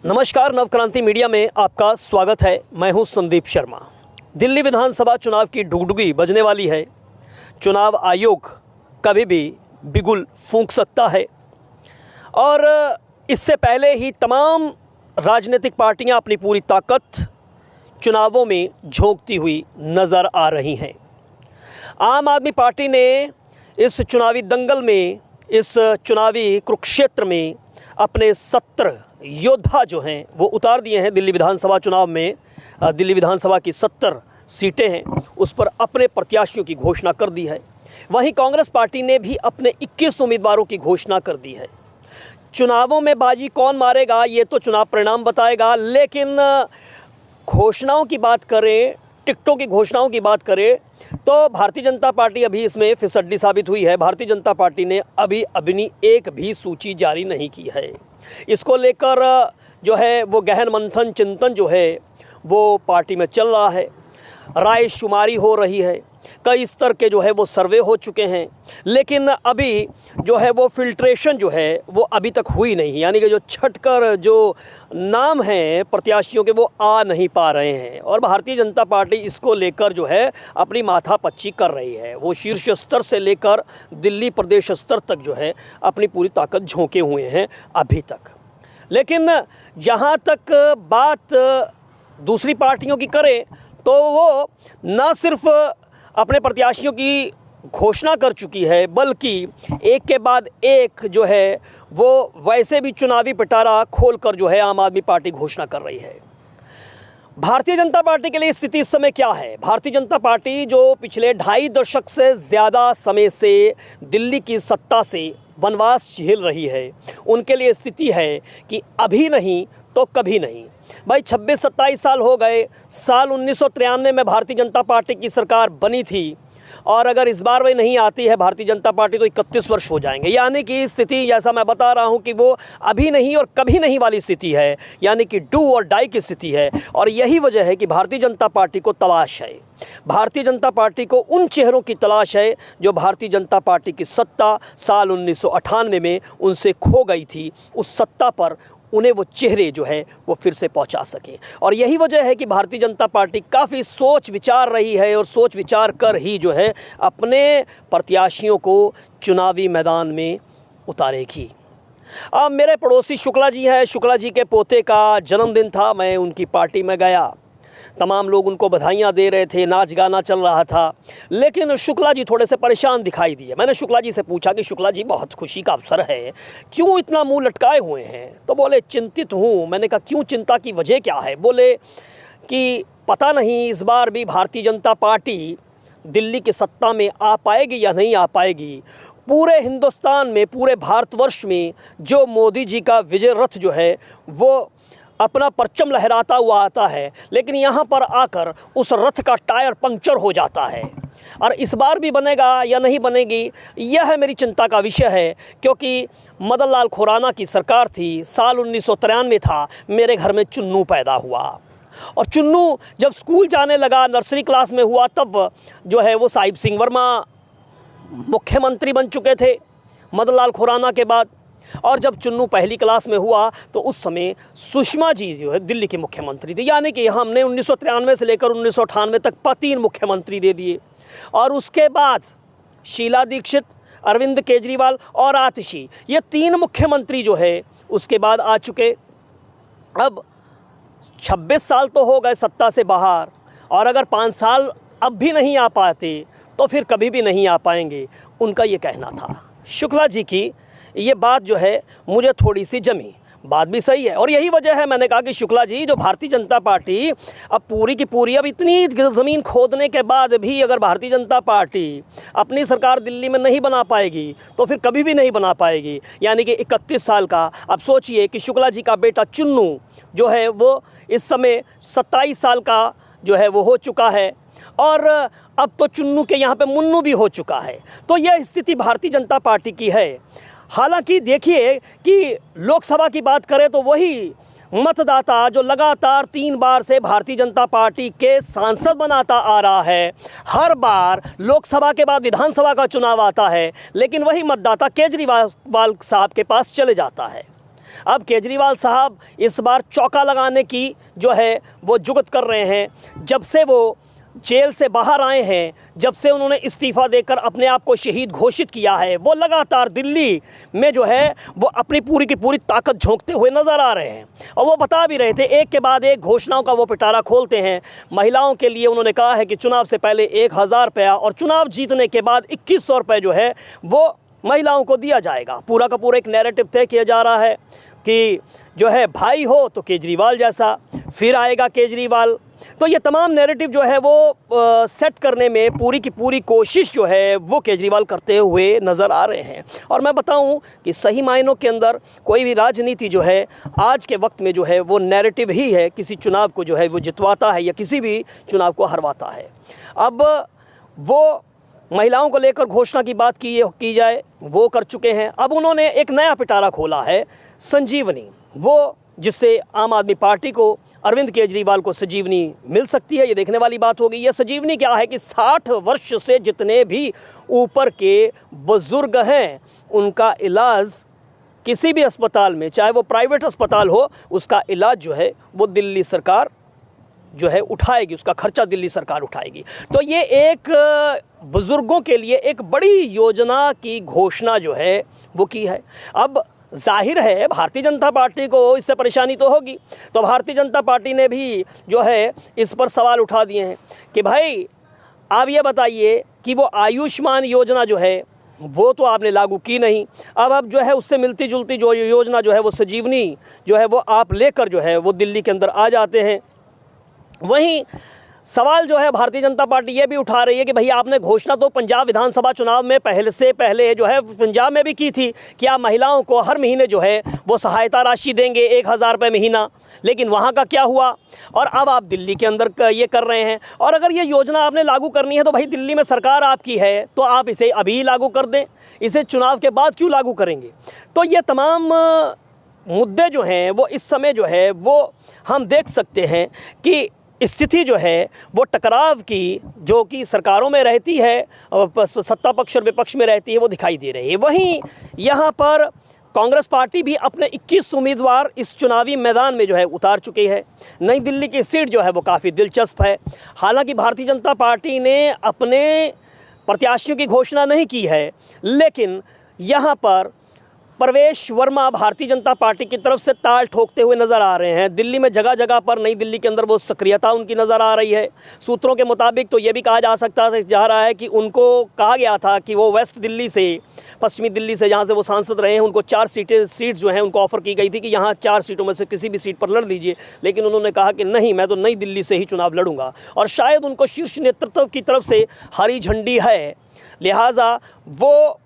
नमस्कार, नवक्रांति मीडिया में आपका स्वागत है। मैं हूं संदीप शर्मा। दिल्ली विधानसभा चुनाव की डुगडुगी बजने वाली है। चुनाव आयोग कभी भी बिगुल फूंक सकता है और इससे पहले ही तमाम राजनीतिक पार्टियां अपनी पूरी ताकत चुनावों में झोंकती हुई नज़र आ रही हैं। आम आदमी पार्टी ने इस चुनावी दंगल में, इस चुनावी कुरुक्षेत्र में अपने 17 योद्धा जो हैं वो उतार दिए हैं। दिल्ली विधानसभा चुनाव में दिल्ली विधानसभा की 70 सीटें हैं, उस पर अपने प्रत्याशियों की घोषणा कर दी है। वहीं कांग्रेस पार्टी ने भी अपने 21 उम्मीदवारों की घोषणा कर दी है। चुनावों में बाजी कौन मारेगा ये तो चुनाव परिणाम बताएगा, लेकिन घोषणाओं की बात करें, टिकटों की घोषणाओं की बात करें तो भारतीय जनता पार्टी अभी इसमें फिसड्डी साबित हुई है। भारतीय जनता पार्टी ने अभी अपनी एक भी सूची जारी नहीं की है। इसको लेकर जो है वो गहन मंथन चिंतन जो है वो पार्टी में चल रहा है। राय शुमारी हो रही है, कई स्तर के जो है वो सर्वे हो चुके हैं, लेकिन अभी जो है वो फिल्ट्रेशन जो है वो अभी तक हुई नहीं। यानी कि जो छटकर जो नाम हैं प्रत्याशियों के वो आ नहीं पा रहे हैं और भारतीय जनता पार्टी इसको लेकर जो है अपनी माथापच्ची कर रही है। वो शीर्ष स्तर से लेकर दिल्ली प्रदेश स्तर तक जो है अपनी पूरी ताकत झोंके हुए हैं अभी तक। लेकिन जहाँ तक बात दूसरी पार्टियों की करें तो वो न सिर्फ अपने प्रत्याशियों की घोषणा कर चुकी है, बल्कि एक के बाद एक जो है वो वैसे भी चुनावी पिटारा खोलकर जो है आम आदमी पार्टी घोषणा कर रही है। भारतीय जनता पार्टी के लिए स्थिति इस समय क्या है? भारतीय जनता पार्टी जो पिछले 2.5 दशक से ज़्यादा समय से दिल्ली की सत्ता से वनवास झेल रही है, उनके लिए स्थिति है कि अभी नहीं तो कभी नहीं। भाई 26-27 साल हो गए। साल 1993 में भारतीय जनता पार्टी की सरकार बनी थी और अगर इस बार वही नहीं आती है भारतीय जनता पार्टी तो 31 वर्ष हो जाएंगे। यानी कि स्थिति जैसा मैं बता रहा हूं कि वो अभी नहीं और कभी नहीं वाली स्थिति है, यानी कि डू और डाई की स्थिति है। और यही वजह है कि भारतीय जनता पार्टी को तलाश है। भारतीय जनता पार्टी को उन चेहरों की तलाश है जो भारतीय जनता पार्टी की सत्ता साल 1998 में उनसे खो गई थी। उस सत्ता पर उन्हें वो चेहरे जो है वो फिर से पहुंचा सकें। और यही वजह है कि भारतीय जनता पार्टी काफ़ी सोच विचार रही है और सोच विचार कर ही जो है अपने प्रत्याशियों को चुनावी मैदान में उतारेगी। अब मेरे पड़ोसी शुक्ला जी हैं, शुक्ला जी के पोते का जन्मदिन था, मैं उनकी पार्टी में गया। तमाम लोग उनको बधाइयाँ दे रहे थे, नाच गाना चल रहा था, लेकिन शुक्ला जी थोड़े से परेशान दिखाई दिए। मैंने शुक्ला जी से पूछा कि शुक्ला जी बहुत खुशी का अवसर है, क्यों इतना मुंह लटकाए हुए हैं? तो बोले चिंतित हूँ। मैंने कहा क्यों, चिंता की वजह क्या है? बोले कि पता नहीं इस बार भी भारतीय जनता पार्टी दिल्ली की सत्ता में आ पाएगी या नहीं आ पाएगी। पूरे हिंदुस्तान में, पूरे भारतवर्ष में जो मोदी जी का विजय रथ जो है वो अपना परचम लहराता हुआ आता है, लेकिन यहाँ पर आकर उस रथ का टायर पंक्चर हो जाता है। और इस बार भी बनेगा या नहीं बनेगी, यह मेरी चिंता का विषय है। क्योंकि मदन लाल खुराना की सरकार थी, साल 1993 था, मेरे घर में चुन्नू पैदा हुआ और चुन्नू जब स्कूल जाने लगा, नर्सरी क्लास में हुआ, तब जो है वो साहिब सिंह वर्मा मुख्यमंत्री बन चुके थे मदन लाल खुराना के बाद। और जब चुन्नू पहली क्लास में हुआ तो उस समय सुषमा जी जो है दिल्ली के मुख्यमंत्री थी। यानी कि हमने 1993 से लेकर 1998 तक 3 मुख्यमंत्री दे दिए। और उसके बाद शीला दीक्षित, अरविंद केजरीवाल और आतिशी, ये 3 मुख्यमंत्री जो है उसके बाद आ चुके। अब 26 साल तो हो गए सत्ता से बाहर, और अगर 5 साल अब भी नहीं आ पाते तो फिर कभी भी नहीं आ पाएंगे, उनका ये कहना था। शुक्ला जी की ये बात जो है मुझे थोड़ी सी जमी, बात भी सही है। और यही वजह है मैंने कहा कि शुक्ला जी, जो भारतीय जनता पार्टी अब पूरी की पूरी, अब इतनी ज़मीन खोदने के बाद भी अगर भारतीय जनता पार्टी अपनी सरकार दिल्ली में नहीं बना पाएगी तो फिर कभी भी नहीं बना पाएगी। यानी कि 31 साल का, अब सोचिए कि शुक्ला जी का बेटा चुन्नू जो है वो इस समय 27 साल का जो है वो हो चुका है, और अब तो चुन्नू के यहाँ पे मुन्नू भी हो चुका है। तो यह स्थिति भारतीय जनता पार्टी की है। हालांकि देखिए कि लोकसभा की बात करें तो वही मतदाता जो लगातार 3 बार से भारतीय जनता पार्टी के सांसद बनाता आ रहा है, हर बार लोकसभा के बाद विधानसभा का चुनाव आता है, लेकिन वही मतदाता केजरीवाल साहब के पास चले जाता है। अब केजरीवाल साहब इस बार चौका लगाने की जो है वो जुगत कर रहे हैं। जब से वो जेल से बाहर आए हैं, जब से उन्होंने इस्तीफ़ा देकर अपने आप को शहीद घोषित किया है, वो लगातार दिल्ली में जो है वो अपनी पूरी की पूरी ताकत झोंकते हुए नज़र आ रहे हैं। और वो बता भी रहे थे, एक के बाद एक घोषणाओं का वो पिटारा खोलते हैं। महिलाओं के लिए उन्होंने कहा है कि चुनाव से पहले 1000 रुपया और चुनाव जीतने के बाद 2100 रुपये जो है वो महिलाओं को दिया जाएगा। पूरा का पूरा एक नैरेटिव तय किया जा रहा है कि जो है भाई हो तो केजरीवाल जैसा, फिर आएगा केजरीवाल। तो ये तमाम नैरेटिव जो है वो सेट करने में पूरी की पूरी कोशिश जो है वो केजरीवाल करते हुए नज़र आ रहे हैं। और मैं बताऊं कि सही मायनों के अंदर कोई भी राजनीति जो है आज के वक्त में जो है वो नैरेटिव ही है, किसी चुनाव को जो है वो जितवाता है या किसी भी चुनाव को हरवाता है। अब वो महिलाओं को लेकर घोषणा की बात की जाए, वो कर चुके हैं। अब उन्होंने एक नया पिटारा खोला है, संजीवनी, वो जिससे आम आदमी पार्टी को, अरविंद केजरीवाल को संजीवनी मिल सकती है। ये देखने वाली बात होगी। यह संजीवनी क्या है कि 60 वर्ष से जितने भी ऊपर के बुजुर्ग हैं उनका इलाज किसी भी अस्पताल में, चाहे वो प्राइवेट अस्पताल हो, उसका इलाज जो है वो दिल्ली सरकार जो है उठाएगी, उसका खर्चा दिल्ली सरकार उठाएगी। तो ये एक बुजुर्गों के लिए एक बड़ी योजना की घोषणा जो है वो की है। अब जाहिर है भारतीय जनता पार्टी को इससे परेशानी तो होगी, तो भारतीय जनता पार्टी ने भी जो है इस पर सवाल उठा दिए हैं कि भाई आप ये बताइए कि वो आयुष्मान योजना जो है वो तो आपने लागू की नहीं। अब जो है उससे मिलती जुलती जो योजना जो है वो संजीवनी जो है वो आप लेकर जो है वो दिल्ली के अंदर आ जाते हैं। वहीं सवाल जो है भारतीय जनता पार्टी ये भी उठा रही है कि भाई आपने घोषणा तो पंजाब विधानसभा चुनाव में पहले जो है पंजाब में भी की थी कि आप महिलाओं को हर महीने जो है वो सहायता राशि देंगे 1000 रुपये महीना, लेकिन वहाँ का क्या हुआ? और अब आप दिल्ली के अंदर ये कर रहे हैं। और अगर ये योजना आपने लागू करनी है तो भाई दिल्ली में सरकार आपकी है तो आप इसे अभी लागू कर दें, इसे चुनाव के बाद क्यों लागू करेंगे? तो ये तमाम मुद्दे जो हैं वो इस समय जो है वो हम देख सकते हैं कि स्थिति जो है वो टकराव की जो कि सरकारों में रहती है, सत्ता पक्ष और विपक्ष में रहती है, वो दिखाई दे रही है। वहीं यहाँ पर कांग्रेस पार्टी भी अपने 21 उम्मीदवार इस चुनावी मैदान में जो है उतार चुकी है। नई दिल्ली की सीट जो है वो काफ़ी दिलचस्प है। हालांकि भारतीय जनता पार्टी ने अपने प्रत्याशियों की घोषणा नहीं की है, लेकिन यहाँ पर प्रवेश वर्मा भारतीय जनता पार्टी की तरफ से ताल ठोकते हुए नज़र आ रहे हैं। दिल्ली में जगह जगह पर नई दिल्ली के अंदर वो सक्रियता उनकी नज़र आ रही है। सूत्रों के मुताबिक तो ये भी कहा जा रहा है कि उनको कहा गया था कि वो वेस्ट दिल्ली से, पश्चिमी दिल्ली से, जहाँ से वो सांसद रहे हैं, उनको 4 सीट्स जो हैं उनको ऑफ़र की गई थी कि यहाँ 4 सीटों में से किसी भी सीट पर लड़ लीजिए, लेकिन उन्होंने कहा कि नहीं, मैं तो नई दिल्ली से ही चुनाव लड़ूंगा। और शायद उनको शीर्ष नेतृत्व की तरफ से हरी झंडी है, लिहाजा वो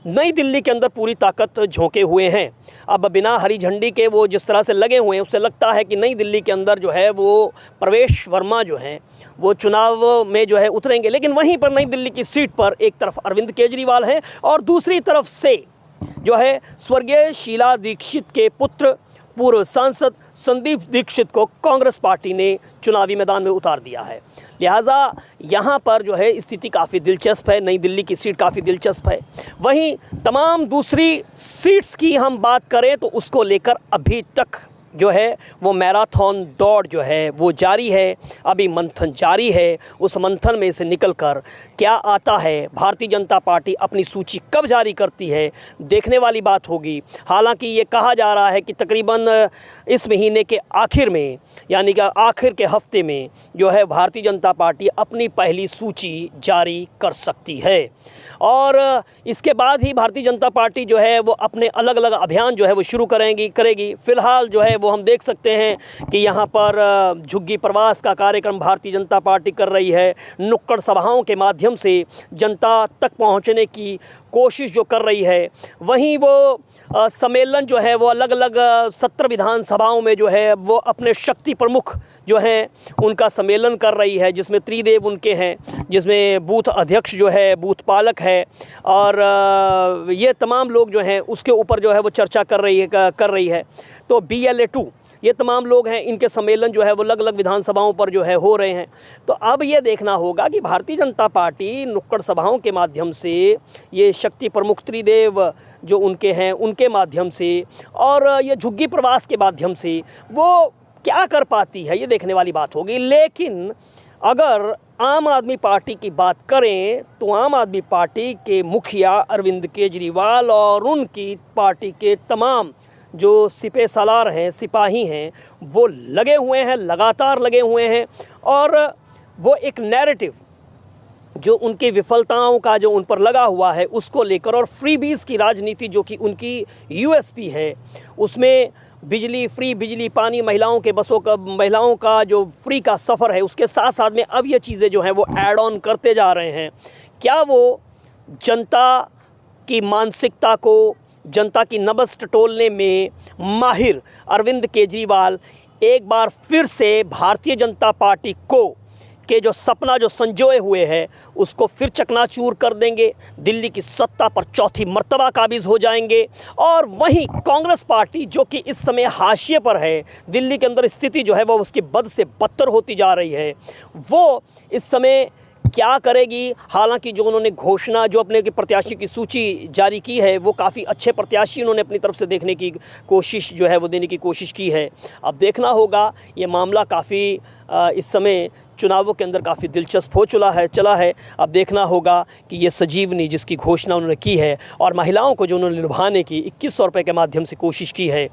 नई दिल्ली के अंदर पूरी ताकत झोंके हुए हैं। अब बिना हरी झंडी के वो जिस तरह से लगे हुए हैं उससे लगता है कि नई दिल्ली के अंदर जो है वो प्रवेश वर्मा जो हैं वो चुनाव में जो है उतरेंगे। लेकिन वहीं पर नई दिल्ली की सीट पर एक तरफ अरविंद केजरीवाल हैं और दूसरी तरफ से जो है स्वर्गीय शीला दीक्षित के पुत्र पूर्व सांसद संदीप दीक्षित को कांग्रेस पार्टी ने चुनावी मैदान में उतार दिया है। लिहाजा यहाँ पर जो है स्थिति काफ़ी दिलचस्प है। नई दिल्ली की सीट काफ़ी दिलचस्प है। वहीं तमाम दूसरी सीट्स की हम बात करें तो उसको लेकर अभी तक जो है वो मैराथन दौड़ जो है वो जारी है, अभी मंथन जारी है। उस मंथन में से निकलकर क्या आता है, भारतीय जनता पार्टी अपनी सूची कब जारी करती है, देखने वाली बात होगी। हालांकि ये कहा जा रहा है कि तकरीबन इस महीने के आखिर में, यानी कि आखिर के हफ्ते में जो है भारतीय जनता पार्टी अपनी पहली सूची जारी कर सकती है। और इसके बाद ही भारतीय जनता पार्टी जो है वो अपने अलग अलग अभियान जो है वो शुरू करेगी। फ़िलहाल जो है वो हम देख सकते हैं कि यहाँ पर झुग्गी प्रवास का कार्यक्रम भारतीय जनता पार्टी कर रही है। नुक्कड़ सभाओं के माध्यम से जनता तक पहुँचने की कोशिश जो कर रही है। वहीं वो सम्मेलन जो है वो अलग अलग 17 विधानसभाओं में जो है वो अपने शक्ति प्रमुख जो हैं उनका सम्मेलन कर रही है, जिसमें त्रिदेव उनके हैं, जिसमें बूथ अध्यक्ष जो है, बूथ पालक है, और ये तमाम लोग जो हैं उसके ऊपर जो है वो चर्चा कर रही है। तो BLA 2 ये तमाम लोग हैं, इनके सम्मेलन जो है वो अलग अलग विधानसभाओं पर जो है हो रहे हैं। तो अब ये देखना होगा कि भारतीय जनता पार्टी नुक्कड़ सभाओं के माध्यम से, ये शक्ति प्रमुख त्रिदेव जो उनके हैं उनके माध्यम से, और ये झुग्गी प्रवास के माध्यम से वो क्या कर पाती है, ये देखने वाली बात होगी। लेकिन अगर आम आदमी पार्टी की बात करें तो आम आदमी पार्टी के मुखिया अरविंद केजरीवाल और उनकी पार्टी के तमाम जो सिपह सालार हैं, सिपाही हैं, वो लगे हुए हैं, लगातार लगे हुए हैं, और वो एक नैरेटिव जो उनकी विफलताओं का जो उन पर लगा हुआ है उसको लेकर, और फ्रीबीज की राजनीति जो कि उनकी यूएसपी है, उसमें बिजली फ्री, बिजली पानी, महिलाओं के बसों का, महिलाओं का जो फ्री का सफ़र है, उसके साथ साथ में अब ये चीज़ें जो हैं वो ऐड ऑन करते जा रहे हैं। क्या वो जनता की मानसिकता को, जनता की नब्ज़ टटोलने में माहिर अरविंद केजरीवाल एक बार फिर से भारतीय जनता पार्टी को के जो सपना जो संजोए हुए हैं उसको फिर चकनाचूर कर देंगे, दिल्ली की सत्ता पर चौथी मर्तबा काबिज हो जाएंगे। और वहीं कांग्रेस पार्टी जो कि इस समय हाशिए पर है, दिल्ली के अंदर स्थिति जो है वो उसकी बद से बदतर होती जा रही है, वो इस समय क्या करेगी। हालांकि जो उन्होंने घोषणा, जो अपने प्रत्याशी की सूची जारी की है, वो काफ़ी अच्छे प्रत्याशी उन्होंने अपनी तरफ से देखने की कोशिश जो है वो देने की कोशिश की है। अब देखना होगा, ये मामला काफ़ी इस समय चुनावों के अंदर काफ़ी दिलचस्प हो चला है। अब देखना होगा कि ये संजीवनी जिसकी घोषणा उन्होंने की है और महिलाओं को जो उन्होंने निभाने की 2100 रुपये के माध्यम से कोशिश की है,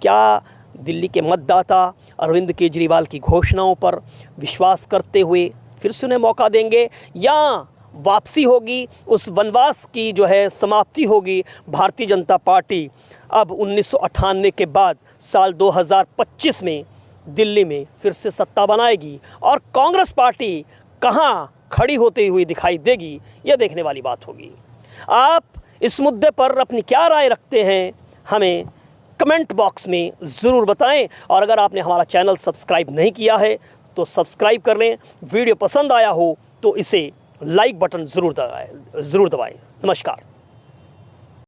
क्या दिल्ली के मतदाता अरविंद केजरीवाल की घोषणाओं पर विश्वास करते हुए फिर से उन्हें मौका देंगे, या वापसी होगी, उस वनवास की जो है समाप्ति होगी। भारतीय जनता पार्टी अब 1998 के बाद साल 2025 में दिल्ली में फिर से सत्ता बनाएगी, और कांग्रेस पार्टी कहां खड़ी होती हुई दिखाई देगी, यह देखने वाली बात होगी। आप इस मुद्दे पर अपनी क्या राय रखते हैं, हमें कमेंट बॉक्स में ज़रूर बताएं। और अगर आपने हमारा चैनल सब्सक्राइब नहीं किया है तो सब्सक्राइब कर लें। वीडियो पसंद आया हो तो इसे लाइक बटन ज़रूर दबाएं। नमस्कार।